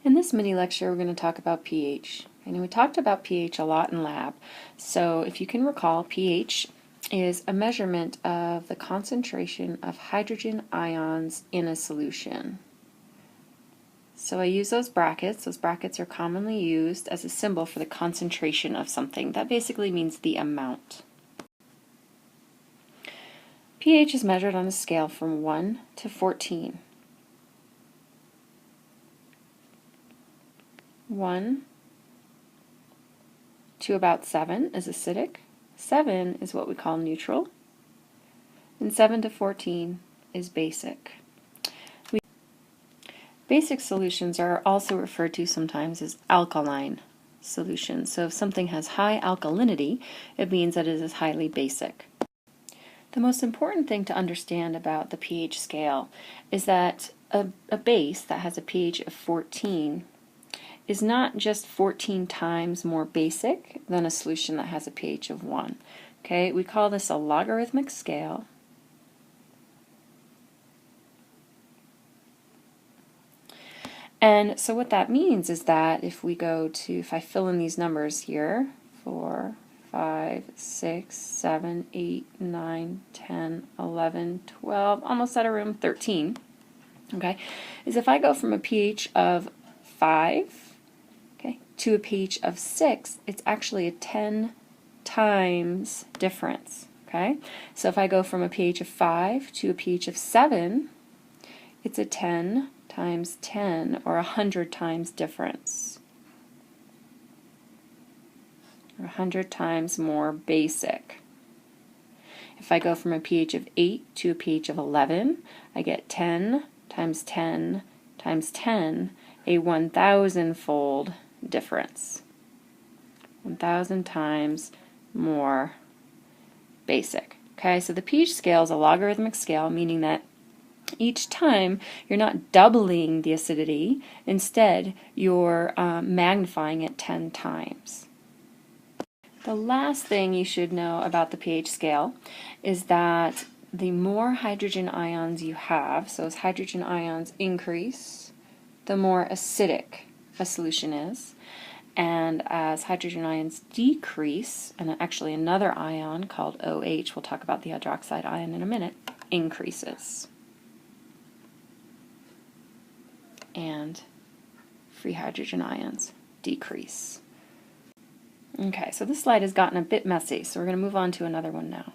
In this mini lecture, we're going to talk about pH. And we talked about pH a lot in lab. So if you can recall, pH is a measurement of the concentration of hydrogen ions in a solution. So I use those brackets. Those brackets are commonly used as a symbol for the concentration of something. That basically means the amount. pH is measured on a scale from 1 to 14. 1 to about 7 is acidic, 7 is what we call neutral, and 7 to 14 is basic. Basic solutions are also referred to sometimes as alkaline solutions. So if something has high alkalinity, it means that it is highly basic. The most important thing to understand about the pH scale is that a base that has a pH of 14 is not just 14 times more basic than a solution that has a pH of 1. Okay, we call this a logarithmic scale. And so what that means is that if I fill in these numbers here, 4, 5, 6, 7, 8, 9, 10, 11, 12, almost out of room, 13, okay, is if I go from a pH of 5, okay, to a pH of 6, it's actually a 10 times difference, okay? So if I go from a pH of 5 to a pH of 7, it's a 10 times 10, or 100 times difference, or 100 times more basic. If I go from a pH of 8 to a pH of 11, I get 10 times 10 times 10, a 1,000-fold difference. 1,000 times more basic. Okay, so the pH scale is a logarithmic scale, meaning that each time you're not doubling the acidity, instead you're magnifying it 10 times. The last thing you should know about the pH scale is that the more hydrogen ions you have, so as hydrogen ions increase, the more acidic a solution is, and as hydrogen ions decrease, and actually another ion called OH, we'll talk about the hydroxide ion in a minute, increases. And free hydrogen ions decrease. Okay, so this slide has gotten a bit messy, so we're going to move on to another one now.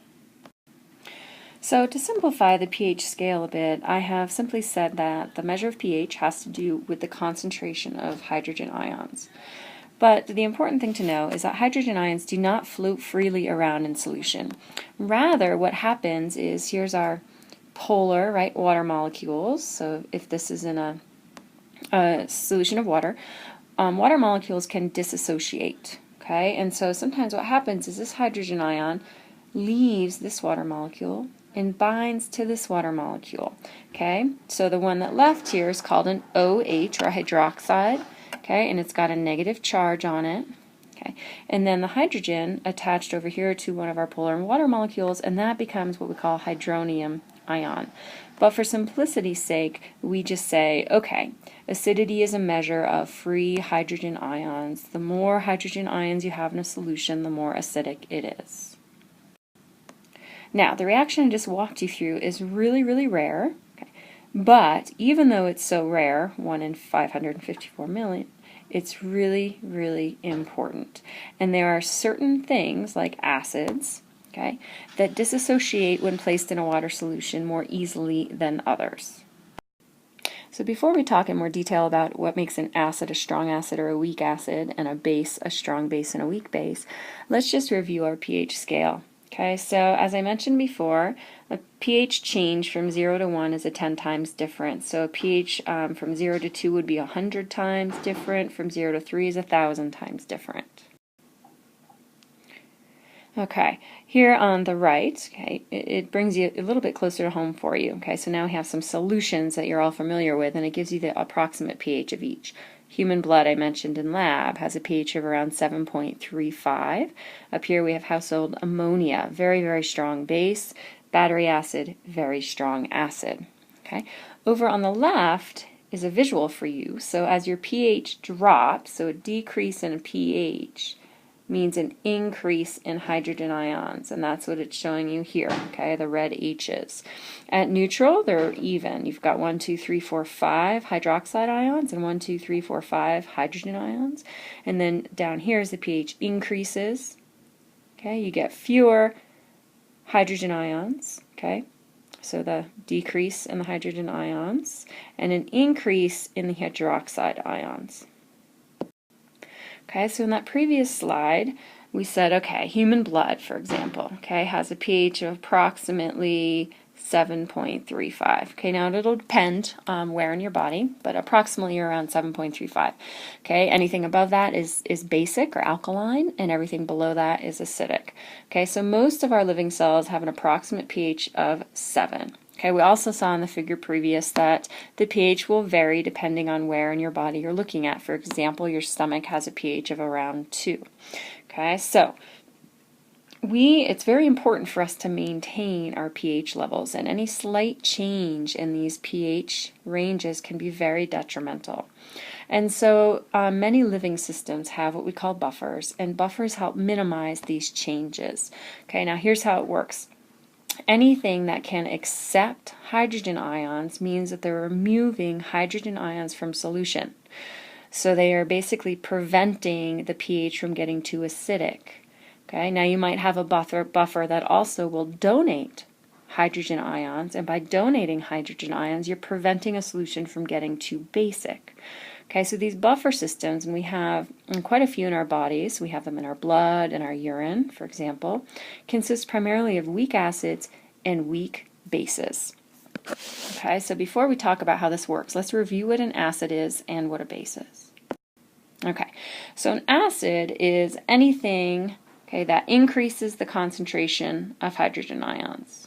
So to simplify the pH scale a bit, I have simply said that the measure of pH has to do with the concentration of hydrogen ions. But the important thing to know is that hydrogen ions do not float freely around in solution. Rather, what happens is, here's our polar, right, water molecules. So if this is in a solution of water, water molecules can dissociate. Okay, and so sometimes what happens is this hydrogen ion leaves this water molecule and binds to this water molecule. Okay, so the one that left here is called an OH, or hydroxide. Okay, and it's got a negative charge on it. Okay, and then the hydrogen attached over here to one of our polar water molecules, and that becomes what we call hydronium ion. But for simplicity's sake, we just say, okay, acidity is a measure of free hydrogen ions. The more hydrogen ions you have in a solution, the more acidic it is. Now, the reaction I just walked you through is really, really rare, okay, but even though it's so rare, 1 in 554 million, it's really, really important. And there are certain things, like acids, okay, that dissociate when placed in a water solution more easily than others. So before we talk in more detail about what makes an acid a strong acid or a weak acid, and a base a strong base and a weak base, let's just review our pH scale. Okay, so as I mentioned before, a pH change from 0 to 1 is a 10 times difference. So a pH from 0 to 2 would be 100 times different. From 0 to 3 is 1,000 times different. Okay, here on the right, okay, it brings you a little bit closer to home for you. Okay, so now we have some solutions that you're all familiar with, and it gives you the approximate pH of each. Human blood, I mentioned in lab, has a pH of around 7.35. Up here we have household ammonia, very, very strong base. Battery acid, very strong acid. Okay, over on the left is a visual for you. So as your pH drops, so a decrease in pH means an increase in hydrogen ions, and that's what it's showing you here, okay, the red H's. At neutral, they're even. You've got 1, 2, 3, 4, 5 hydroxide ions and 1, 2, 3, 4, 5 hydrogen ions. And then down here as the pH increases, okay, you get fewer hydrogen ions, okay, so the decrease in the hydrogen ions and an increase in the hydroxide ions. Okay, so in that previous slide, we said, okay, human blood, for example, okay, has a pH of approximately 7.35. Okay, now it'll depend where in your body, but approximately around 7.35. Okay, anything above that is basic or alkaline, and everything below that is acidic. Okay, so most of our living cells have an approximate pH of 7. Okay, we also saw in the figure previous that the pH will vary depending on where in your body you're looking at. For example, your stomach has a pH of around 2. Okay, so it's very important for us to maintain our pH levels, and any slight change in these pH ranges can be very detrimental. And so many living systems have what we call buffers, and buffers help minimize these changes. Okay, now here's how it works. Anything that can accept hydrogen ions means that they're removing hydrogen ions from solution. So they are basically preventing the pH from getting too acidic. Okay, now you might have a buffer that also will donate hydrogen ions, and by donating hydrogen ions, you're preventing a solution from getting too basic. Okay, so these buffer systems, and we have quite a few in our bodies, we have them in our blood and our urine, for example, consist primarily of weak acids and weak bases. Okay, so before we talk about how this works, let's review what an acid is and what a base is. Okay, so an acid is anything, okay, that increases the concentration of hydrogen ions.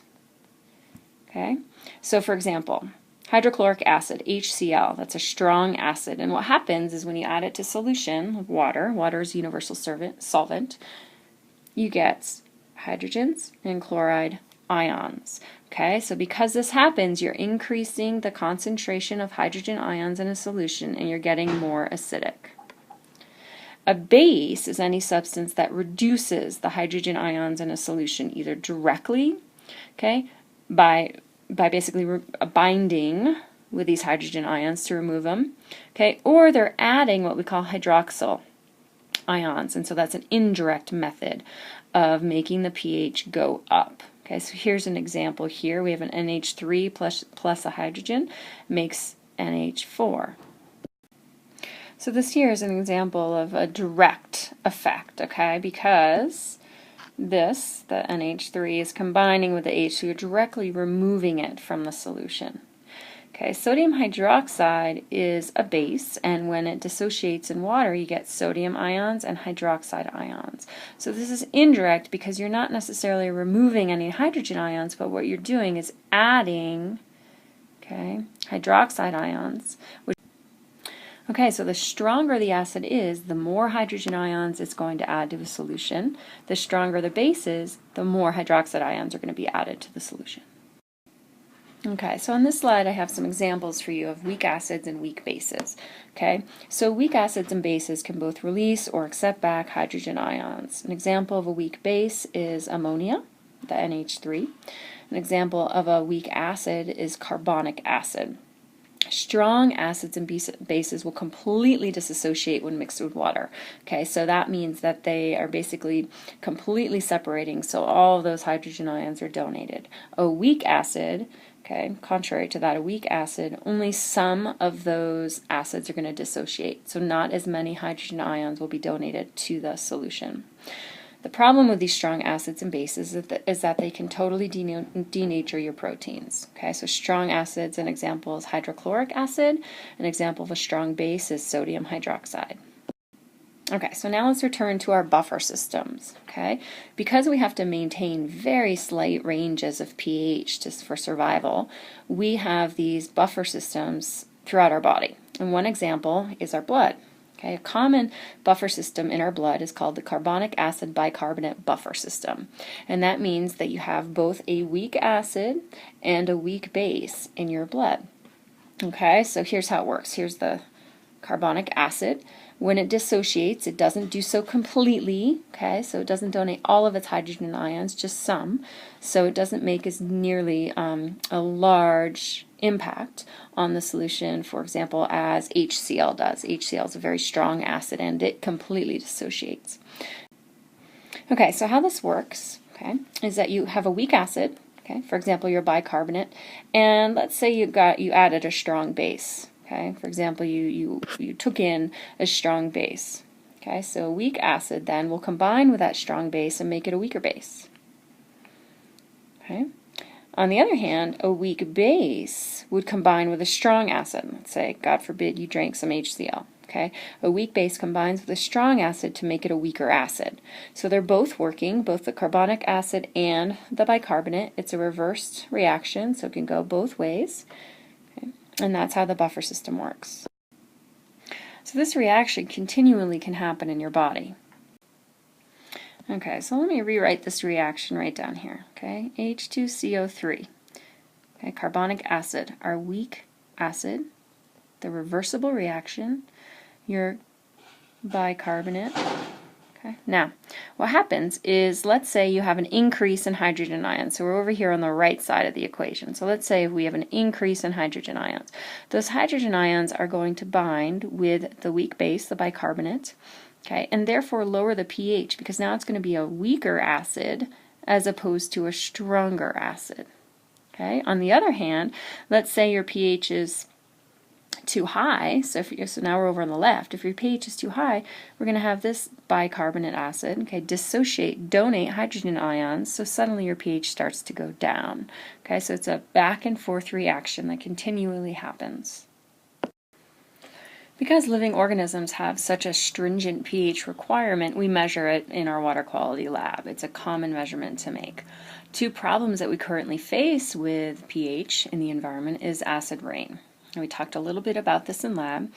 Okay, so for example, hydrochloric acid, HCl, that's a strong acid, and what happens is when you add it to solution, water is a universal solvent, you get hydrogens and chloride ions. Okay, so because this happens, you're increasing the concentration of hydrogen ions in a solution and you're getting more acidic. A base is any substance that reduces the hydrogen ions in a solution either directly, okay, by basically binding with these hydrogen ions to remove them, okay, or they're adding what we call hydroxyl ions, and so that's an indirect method of making the pH go up. Okay, so here's an example here. We have an NH3 plus a hydrogen makes NH4. So this here is an example of a direct effect, okay, because the NH3 is combining with the H, so you're directly removing it from the solution. Okay, sodium hydroxide is a base, and when it dissociates in water, you get sodium ions and hydroxide ions. So this is indirect because you're not necessarily removing any hydrogen ions, but what you're doing is adding, okay, hydroxide ions. Okay, so the stronger the acid is, the more hydrogen ions it's going to add to the solution. The stronger the base is, the more hydroxide ions are going to be added to the solution. Okay, so on this slide I have some examples for you of weak acids and weak bases. Okay, so weak acids and bases can both release or accept back hydrogen ions. An example of a weak base is ammonia, the NH3. An example of a weak acid is carbonic acid. Strong acids and bases will completely disassociate when mixed with water. Okay, so that means that they are basically completely separating, so all of those hydrogen ions are donated. A weak acid, okay, contrary to that, a weak acid, only some of those acids are going to dissociate, so not as many hydrogen ions will be donated to the solution. The problem with these strong acids and bases is that they can totally denature your proteins. Okay, so strong acids, an example is hydrochloric acid. An example of a strong base is sodium hydroxide. Okay, so now let's return to our buffer systems. Okay, because we have to maintain very slight ranges of pH for survival, we have these buffer systems throughout our body. And one example is our blood. Okay, a common buffer system in our blood is called the carbonic acid-bicarbonate buffer system. And that means that you have both a weak acid and a weak base in your blood. Okay, so here's how it works. Here's the carbonic acid. When it dissociates, it doesn't do so completely, okay, so it doesn't donate all of its hydrogen ions, just some, so it doesn't make as nearly a large impact on the solution, for example, as HCl does. HCl is a very strong acid and it completely dissociates. Okay, so how this works, okay, is that you have a weak acid, okay, for example, your bicarbonate, and let's say you added a strong base. Okay, for example, you took in a strong base. Okay, so a weak acid then will combine with that strong base and make it a weaker base. Okay. On the other hand, a weak base would combine with a strong acid. Let's say, God forbid, you drank some HCl. Okay, a weak base combines with a strong acid to make it a weaker acid. So they're both working, both the carbonic acid and the bicarbonate. It's a reversed reaction, so it can go both ways. And that's how the buffer system works. So this reaction continually can happen in your body. Okay, so let me rewrite this reaction right down here. Okay, H2CO3. Okay, carbonic acid, our weak acid, the reversible reaction, your bicarbonate. Okay. Now, what happens is, let's say you have an increase in hydrogen ions. So we're over here on the right side of the equation. So let's say we have an increase in hydrogen ions. Those hydrogen ions are going to bind with the weak base, the bicarbonate, okay, and therefore lower the pH, because now it's going to be a weaker acid as opposed to a stronger acid. Okay. On the other hand, let's say your pH is too high, so now we're over on the left. If your pH is too high, we're going to have this bicarbonate acid, okay, donate hydrogen ions, so suddenly your pH starts to go down. Okay, so it's a back and forth reaction that continually happens. Because living organisms have such a stringent pH requirement, we measure it in our water quality lab. It's a common measurement to make. Two problems that we currently face with pH in the environment is acid rain. We talked a little bit about this in lab.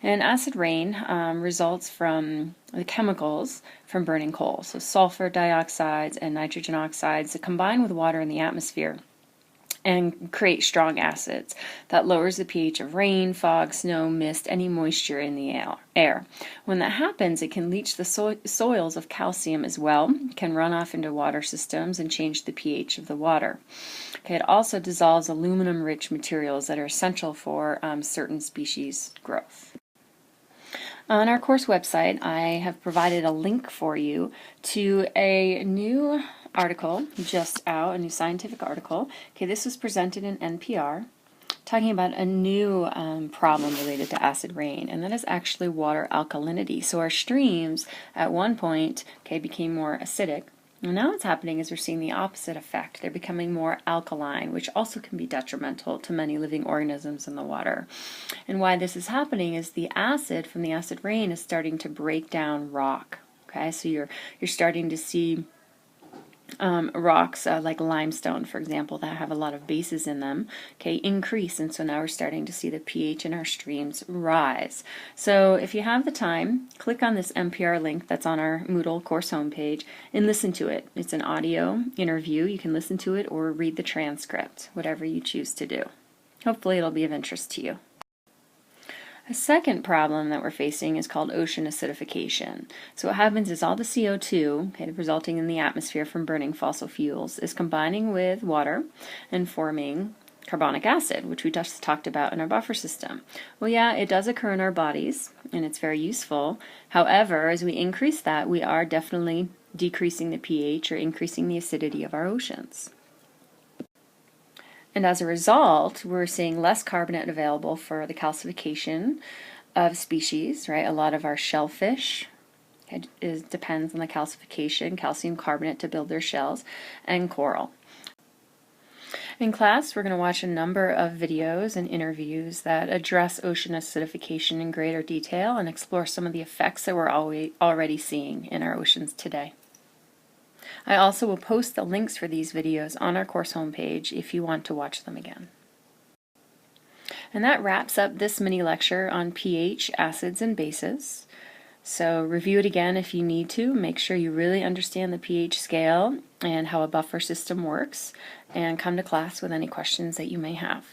And acid rain results from the chemicals from burning coal. So sulfur dioxides and nitrogen oxides that combine with water in the atmosphere and create strong acids that lowers the pH of rain, fog, snow, mist, any moisture in the air. When that happens, it can leach the soils of calcium as well, can run off into water systems and change the pH of the water. Okay, it also dissolves aluminum-rich materials that are essential for certain species growth. On our course website, I have provided a link for you to a new article just out, a new scientific article. Okay, this was presented in NPR, talking about a new problem related to acid rain, and that is actually water alkalinity. So our streams at one point, okay, became more acidic. And now what's happening is we're seeing the opposite effect. They're becoming more alkaline, which also can be detrimental to many living organisms in the water. And why this is happening is the acid from the acid rain is starting to break down rock. Okay, so you're starting to see rocks like limestone, for example, that have a lot of bases in them, okay, increase, and so now we're starting to see the pH in our streams rise. So if you have the time, click on this NPR link that's on our Moodle course homepage and listen to it. It's an audio interview. You can listen to it or read the transcript, whatever you choose to do. Hopefully it'll be of interest to you. A second problem that we're facing is called ocean acidification. So what happens is all the CO2, okay, resulting in the atmosphere from burning fossil fuels, is combining with water and forming carbonic acid, which we just talked about in our buffer system. Well, yeah, it does occur in our bodies, and it's very useful. However, as we increase that, we are definitely decreasing the pH or increasing the acidity of our oceans. And as a result, we're seeing less carbonate available for the calcification of species, right? A lot of our shellfish depends on the calcification, calcium carbonate to build their shells, and coral. In class, we're going to watch a number of videos and interviews that address ocean acidification in greater detail and explore some of the effects that we're already seeing in our oceans today. I also will post the links for these videos on our course homepage if you want to watch them again. And that wraps up this mini lecture on pH, acids, and bases. So review it again if you need to. Make sure you really understand the pH scale and how a buffer system works, and come to class with any questions that you may have.